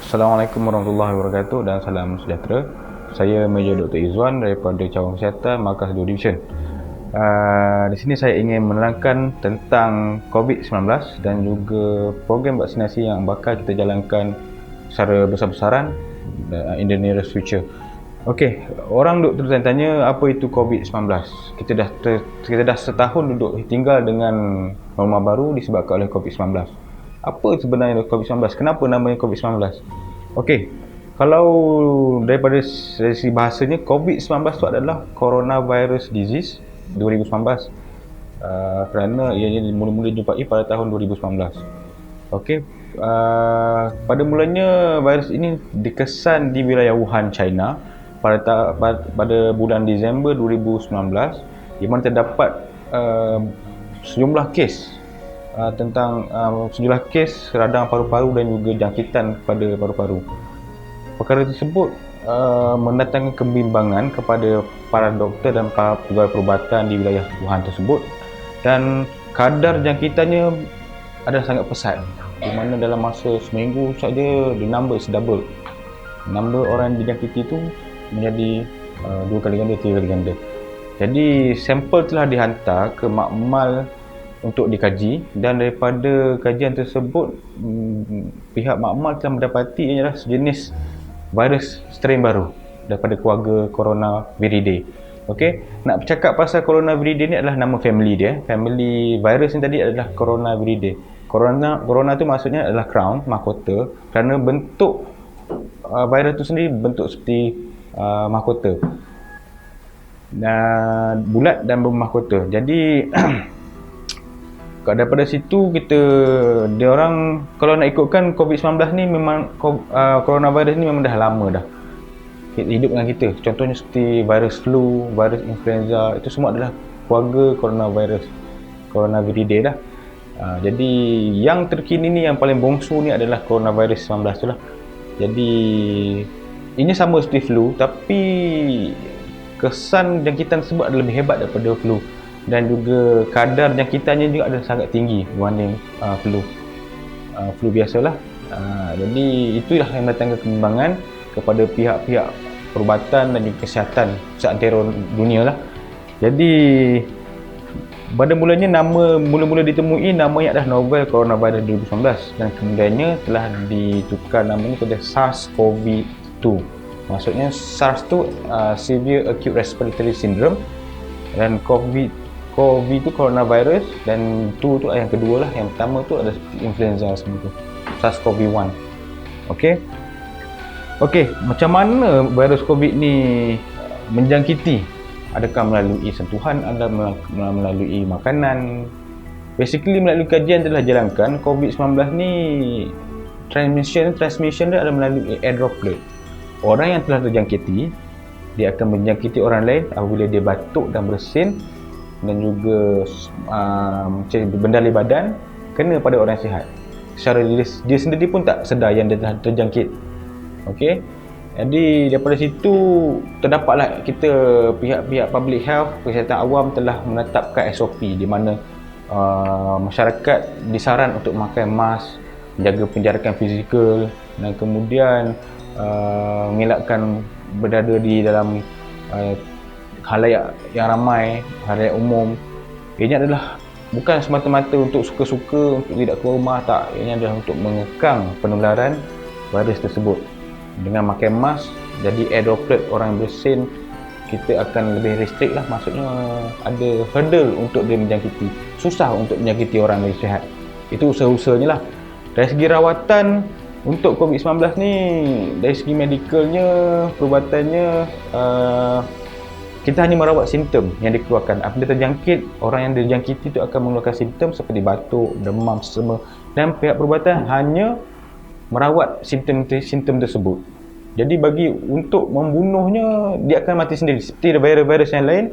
Assalamualaikum warahmatullahi wabarakatuh dan salam sejahtera. Saya Major Dr. Izwan daripada Cawangan Kesihatan Markas 2 Division. Di sini saya ingin menerangkan tentang COVID-19 dan juga program vaksinasi yang bakal kita jalankan secara besar-besaran in the nearest future. Okey, orang duk tertanya apa itu COVID-19. Kita dah setahun duduk tinggal dengan norma baru disebabkan oleh COVID-19. Apa sebenarnya COVID-19? Kenapa namanya COVID-19? Okey, kalau daripada segi bahasanya, COVID-19 itu adalah Coronavirus Disease 2019, kerana ianya mula-mula dijumpai pada tahun 2019. Okey, pada mulanya virus ini dikesan di wilayah Wuhan, China pada bulan Disember 2019, di mana terdapat sejumlah kes tentang sejumlah kes radang paru-paru dan juga jangkitan pada paru-paru. Perkara tersebut mendatangkan kebimbangan kepada para doktor dan para pegawai perubatan di wilayah Wuhan tersebut, dan kadar jangkitannya adalah sangat pesat, di mana dalam masa seminggu saja the number is double. Number orang yang dijangkiti itu menjadi 2 kali ganda, 3 kali ganda. Jadi sampel telah dihantar ke makmal untuk dikaji, dan daripada kajian tersebut pihak makmal telah mendapati ia adalah sejenis virus strain baru daripada keluarga Coronaviridae. Okey, nak bercakap pasal Coronaviridae ni adalah nama family dia. Family virus ni tadi adalah Coronaviridae. Corona tu maksudnya adalah crown, mahkota, kerana bentuk virus tu sendiri bentuk seperti mahkota, bulat dan bermahkota. Jadi daripada situ dia orang kalau nak ikutkan COVID-19 ni memang coronavirus ni memang dah lama dah hidup dengan kita. Contohnya seperti virus flu, virus influenza, itu semua adalah keluarga Coronaviridae dah. Jadi yang terkini ni, yang paling bongsu ni adalah coronavirus 19 tu lah. Jadi ini sama seperti flu, tapi kesan jangkitan tersebut adalah lebih hebat daripada flu, dan juga kadar jangkitannya juga adalah sangat tinggi berbanding flu biasalah. Jadi itulah yang mendatangkan kebimbangan kepada pihak-pihak perubatan dan juga kesihatan seantero dunia lah. Jadi pada mulanya mula-mula ditemui namanya adalah novel coronavirus 2019, dan kemudiannya telah ditukar namanya kepada SARS-CoV-2. Maksudnya SARS tu Severe Acute Respiratory Syndrome, dan COVID tu coronavirus, dan tu yang kedua lah. Yang pertama tu ada influenza semua tu, SARS-CoV-1. Okey, macam mana virus COVID ni menjangkiti? Adakah melalui sentuhan, ada melalui makanan? Basically melalui kajian telah jalankan, COVID-19 ni transmission dia adalah melalui air droplet. Orang yang telah terjangkiti, dia akan menjangkiti orang lain apabila dia batuk dan bersin, dan juga benda di badan kena pada orang sihat. Secara dia sendiri pun tak sedar yang dia telah terjangkit. Okey, jadi daripada situ terdapatlah pihak-pihak public health, kesihatan awam telah menetapkan SOP di mana masyarakat disaran untuk memakai mask, menjaga penjarakan fizikal, dan kemudian mengelakkan berada di dalam khalayak yang ramai, khalayak umum. Ianya adalah bukan semata-mata untuk suka-suka, untuk tidak keluar rumah, tak. Ianya adalah untuk mengekang penularan virus tersebut. Dengan pakai mask, jadi air droplet orang yang bersin, kita akan lebih restrict lah. Maksudnya ada hurdle untuk dia menjangkiti, susah untuk menjangkiti orang yang sihat. Itu usaha-usahanya lah. Dari segi rawatan untuk COVID-19 ni, dari segi medikalnya, perubatannya, kita hanya merawat simptom yang dikeluarkan. Apabila terjangkit, orang yang dijangkiti itu akan mengeluarkan simptom seperti batuk, demam, sesama, dan pihak perubatan hanya merawat simptom tersebut. Jadi untuk membunuhnya, dia akan mati sendiri. Seperti virus-virus yang lain,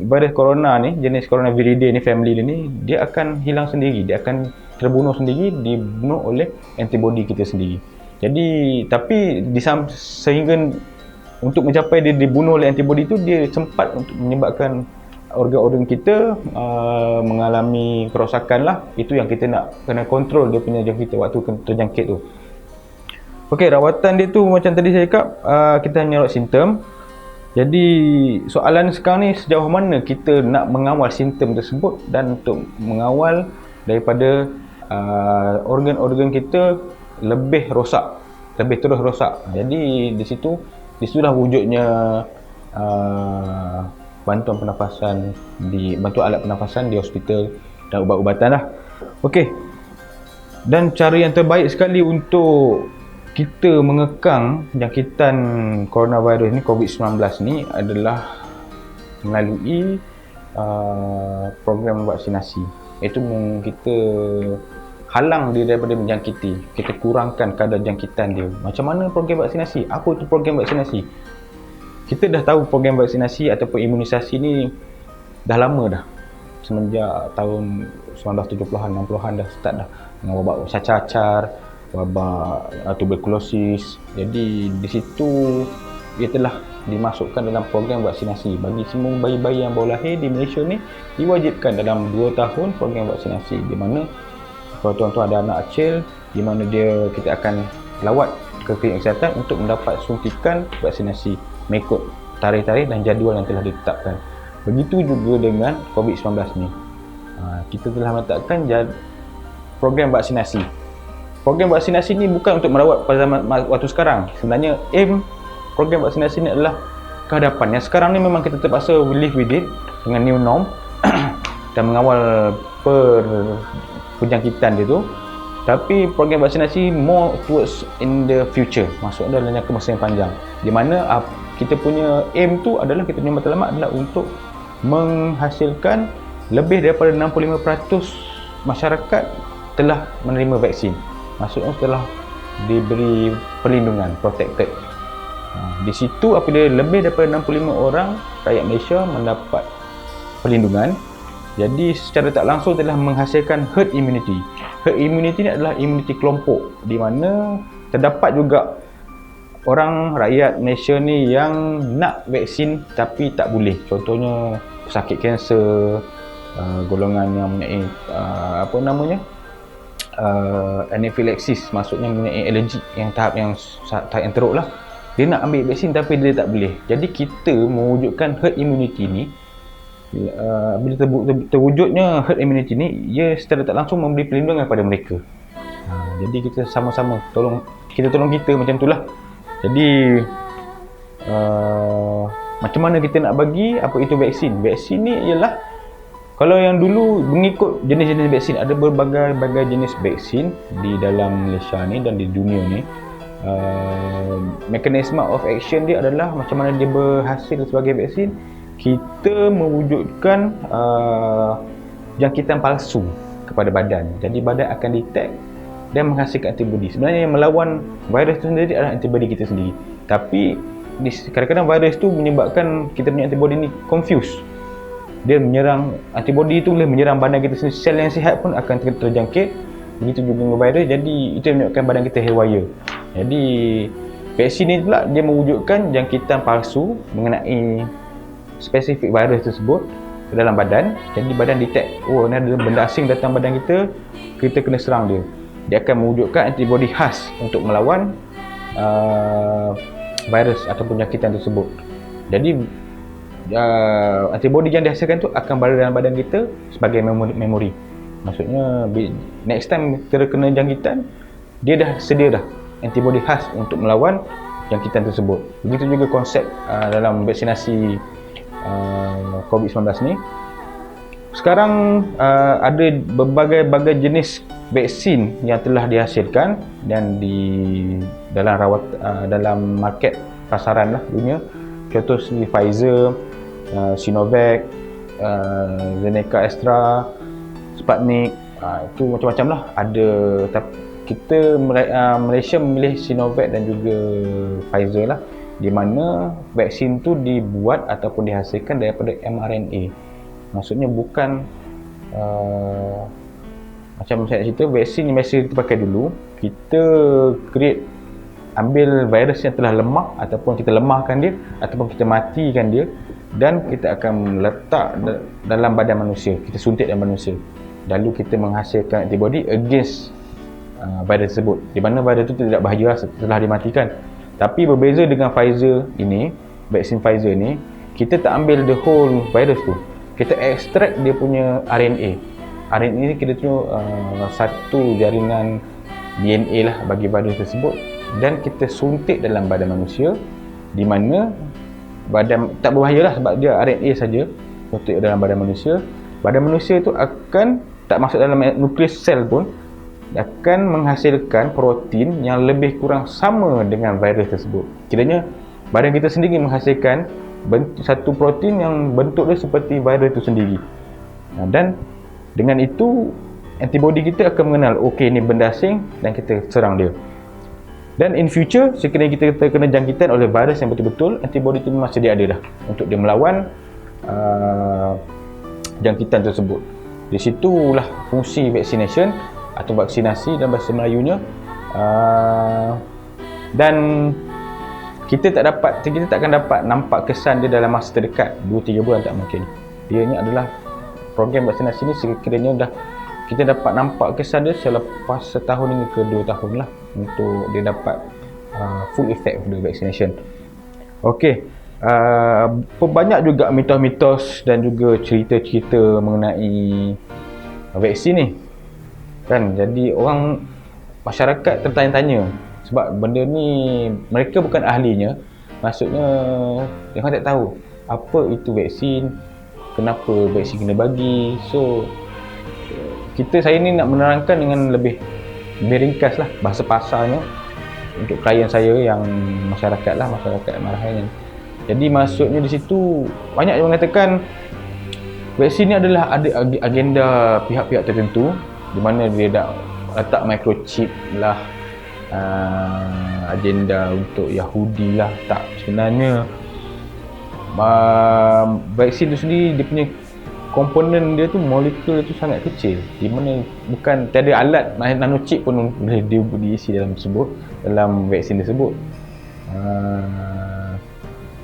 virus corona ni, jenis Coronaviridae ni, family ni, dia akan hilang sendiri, dia akan terbunuh sendiri, dibunuh oleh antibody kita sendiri. Jadi tapi sehingga untuk mencapai dia dibunuh oleh antibody itu, dia sempat untuk menyebabkan organ-organ kita mengalami kerosakan lah. Itu yang kita nak kena kontrol dia punya jangkit waktu terjangkit tu. Okey, rawatan dia tu macam tadi saya cakap, kita hanya rawat simptom. Jadi soalan sekarang ni, sejauh mana kita nak mengawal simptom tersebut dan untuk mengawal daripada organ-organ kita lebih rosak, lebih terus rosak. Jadi disitulah wujudnya bantuan pernafasan, bantuan alat pernafasan di hospital dan ubat-ubatan lah. Okey. Dan cara yang terbaik sekali untuk kita mengekang jangkitan coronavirus ni, COVID-19 ni, adalah melalui program vaksinasi. Itu kita halang dia daripada menjangkiti, kita kurangkan kadar jangkitan dia. Macam mana program vaksinasi? Apa itu program vaksinasi? Kita dah tahu program vaksinasi ataupun imunisasi ni dah lama dah. Semenjak tahun 1970-an, 60-an dah start dah dengan wabak cacar, wabak tuberkulosis. Jadi di situ ia telah dimasukkan dalam program vaksinasi bagi semua bayi-bayi yang baru lahir di Malaysia ni. Diwajibkan dalam 2 tahun program vaksinasi, di mana kalau tuan-tuan ada anak kecil, di mana kita akan lawat ke klinik kesihatan untuk mendapat suntikan vaksinasi mengikut tarikh-tarikh dan jadual yang telah ditetapkan. Begitu juga dengan COVID-19 ni. Kita telah meletakkan program vaksinasi. Program vaksinasi ni bukan untuk merawat pada waktu sekarang. Sebenarnya aim program vaksinasi ni adalah kehadapan. Yang sekarang ni memang kita terpaksa live with it dengan new norm dan mengawal penjangkitan dia tu. Tapi program vaksinasi more towards in the future, maksudnya dalam jangka masa yang panjang, di mana kita punya aim tu adalah, kita punya matlamat adalah untuk menghasilkan lebih daripada 65% masyarakat telah menerima vaksin. Maksudnya telah diberi perlindungan, protected. Di situ apabila lebih daripada 65 orang rakyat Malaysia mendapat perlindungan, jadi secara tak langsung telah menghasilkan herd immunity. Herd immunity ni adalah imuniti kelompok, di mana terdapat juga orang rakyat Malaysia ni yang nak vaksin tapi tak boleh. Contohnya pesakit kanser, golongan yang mempunyai anaphylaxis, maksudnya mempunyai alergi yang tahap yang teruk lah. Dia nak ambil vaksin tapi dia tak boleh. Jadi kita mewujudkan herd immunity ni. Bila terwujudnya herd immunity ni, ia secara tak langsung memberi perlindungan kepada mereka. Jadi kita sama-sama tolong kita macam itulah. Jadi macam mana kita nak bagi apa itu vaksin? Vaksin ni ialah, kalau yang dulu mengikut jenis-jenis vaksin, ada berbagai jenis vaksin di dalam Malaysia ni dan di dunia ni. Mekanisme of action dia adalah macam mana dia berhasil sebagai vaksin. Kita mewujudkan jangkitan palsu kepada badan. Jadi badan akan detect dan menghasilkan antibodi. Sebenarnya yang melawan virus itu sendiri adalah antibodi kita sendiri. Tapi kadang-kadang virus itu menyebabkan kita punya antibodi ni confuse. Dia menyerang, antibodi itu boleh menyerang badan kita sendiri. Sel yang sihat pun akan terjangkit. Begitu juga dengan virus. Jadi itu yang menyebabkan badan kita haywire. Jadi vaksin ni pula dia mewujudkan jangkitan palsu mengenai spesifik virus tersebut ke dalam badan. Jadi badan detect, oh ni ada benda asing datang badan kita, kita kena serang dia. Dia akan mewujudkan antibodi khas untuk melawan virus ataupun jangkitan tersebut. Jadi antibodi yang dihasilkan tu akan berada dalam badan kita sebagai memori. Maksudnya next time terkena jangkitan, dia dah sedia dah antibodi khas untuk melawan jangkitan tersebut. Begitu juga konsep dalam vaksinasi COVID-19 ni. Sekarang ada berbagai jenis vaksin yang telah dihasilkan dan dalam market pasaran lah dunia. Contoh seperti Pfizer, Sinovac, Zeneca Astra, Sputnik, itu macam-macam lah. Ada, kita Malaysia memilih Sinovac dan juga Pfizer lah, di mana vaksin tu dibuat ataupun dihasilkan daripada mRNA. Maksudnya bukan macam saya cerita, vaksin yang biasa kita pakai dulu, kita ambil virus yang telah lemah, ataupun kita lemahkan dia, ataupun kita matikan dia, dan kita akan letak dalam badan manusia, kita suntik dalam manusia, lalu kita menghasilkan antibody against virus tersebut, di mana virus itu tidak bahaya setelah dimatikan. Tapi berbeza dengan Pfizer ini, vaksin Pfizer ni, kita tak ambil the whole virus tu, kita extract dia punya RNA. RNA ni kita tu satu jaringan DNA lah bagi virus tersebut, dan kita suntik dalam badan manusia, di mana badan tak berbahaya lah sebab dia RNA saja, suntik dalam badan manusia. Badan manusia tu akan tak masuk dalam nukleus sel pun, akan menghasilkan protein yang lebih kurang sama dengan virus tersebut. Kiranya badan kita sendiri menghasilkan satu protein yang bentuk dia seperti virus itu sendiri. Dan dengan itu antibody kita akan mengenal, okey ni benda asing, dan kita serang dia. Dan in future, sekiranya kita terkena jangkitan oleh virus yang betul-betul, antibody itu memang sedia ada dah untuk dia melawan jangkitan tersebut. Di situlah fungsi vaccination atau vaksinasi dalam bahasa Melayunya. Dan kita takkan dapat nampak kesan dia dalam masa terdekat, 2-3 bulan tak mungkin. Ianya adalah program vaksinasi ni sekiranya dah kita dapat nampak kesan dia selepas setahun hingga ke 2 tahun lah, untuk dia dapat full effect of the vaccination. Okey, banyak juga mitos-mitos dan juga cerita-cerita mengenai vaksin ni kan. Jadi orang, masyarakat tertanya-tanya sebab benda ni mereka bukan ahlinya, maksudnya mereka tak tahu apa itu vaksin, kenapa vaksin kena bagi. So saya ni nak menerangkan dengan lebih ringkas lah bahasa pasarnya untuk klien saya yang masyarakat marahan. Jadi maksudnya di situ banyak yang mengatakan vaksin ni adalah ada agenda pihak-pihak tertentu, di mana dia dah letak microchip lah, agenda untuk Yahudi lah. Tak, sebenarnya vaksin tu sendiri dia punya komponen dia tu, molekul dia tu sangat kecil, di mana bukan tiada alat nanochip pun boleh diisi dalam vaksin tersebut.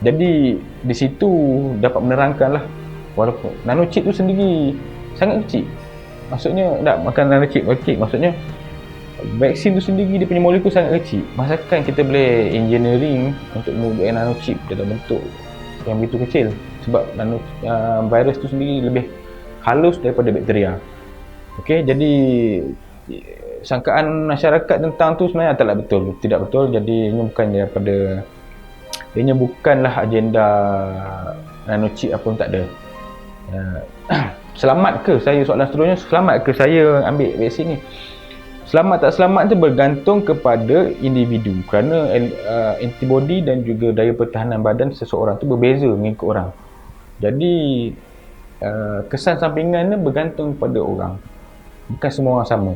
Jadi di situ dapat menerangkanlah, walaupun nanochip tu sendiri sangat kecil. Maksudnya tak makan nanochip, maksudnya vaksin tu sendiri dia punya molekul sangat kecil. Masakan kita boleh engineering untuk membuat nanochip dalam bentuk yang begitu kecil, sebab virus tu sendiri lebih halus daripada bakteria. Okey, jadi sangkaan masyarakat tentang tu sebenarnya tidak betul. Jadi ini bukanlah agenda nanochip apa pun, tak ada. Selamat ke saya, soalan seterusnya, selamat ke saya ambil vaksin ni? Selamat tak selamat tu bergantung kepada individu, kerana antibody dan juga daya pertahanan badan seseorang tu berbeza mengikut orang. Jadi kesan sampingan ni bergantung pada orang, bukan semua orang sama.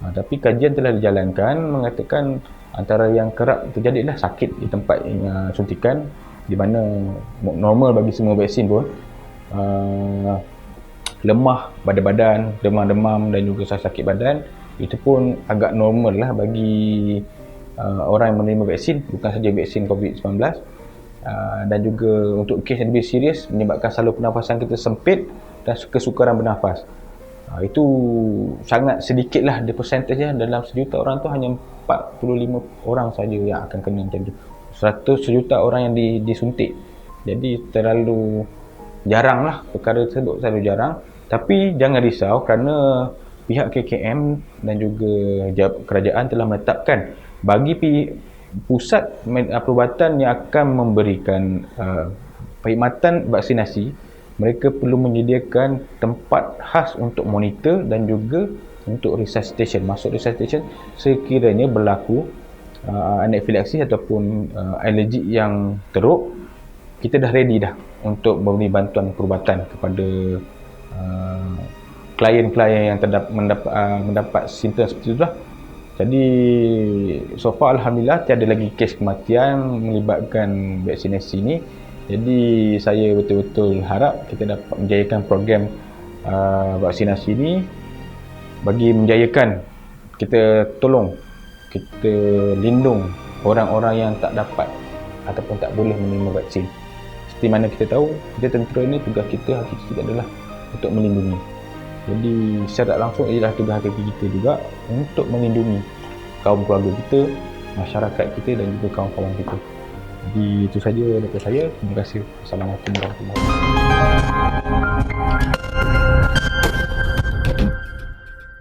Tapi kajian telah dijalankan mengatakan antara yang kerap terjadi adalah sakit di tempat suntikan, di mana normal bagi semua vaksin pun, lemah badan, demam-demam dan juga sakit badan, itu pun agak normal lah bagi orang yang menerima vaksin, bukan saja vaksin COVID-19. Dan juga untuk kes yang lebih serius, menyebabkan saluran pernafasan kita sempit dan kesukaran bernafas. Itu sangat sedikit lah, dia persentasenya dalam 1,000,000 orang tu hanya 45 orang saja yang akan kena macam tu. 100 juta orang yang disuntik. Jadi terlalu jarang lah, perkara tersebut terlalu jarang. Tapi jangan risau, kerana pihak KKM dan juga kerajaan telah menetapkan bagi pusat perubatan yang akan memberikan perkhidmatan vaksinasi, mereka perlu menyediakan tempat khas untuk monitor dan juga untuk resuscitation. Masuk resuscitation sekiranya berlaku anafilaksis ataupun alergik yang teruk, kita dah ready dah untuk memberi bantuan perubatan kepada klien-klien yang mendapat simptom seperti itu lah. Jadi so far alhamdulillah tiada lagi kes kematian melibatkan vaksinasi ni. Jadi saya betul-betul harap kita dapat menjayakan program vaksinasi ni, bagi menjayakan kita tolong, kita lindung orang-orang yang tak dapat ataupun tak boleh menerima vaksin. Seperti mana kita tahu, kita tentera ni tugas kita hakiki adalah untuk melindungi. Jadi secara tak langsung ialah tugas kaki kita juga untuk melindungi kaum keluarga kita, masyarakat kita dan juga kawan-kawan kita. Jadi itu saja daripada saya. Terima kasih. Assalamualaikum warahmatullahi wabarakatuh.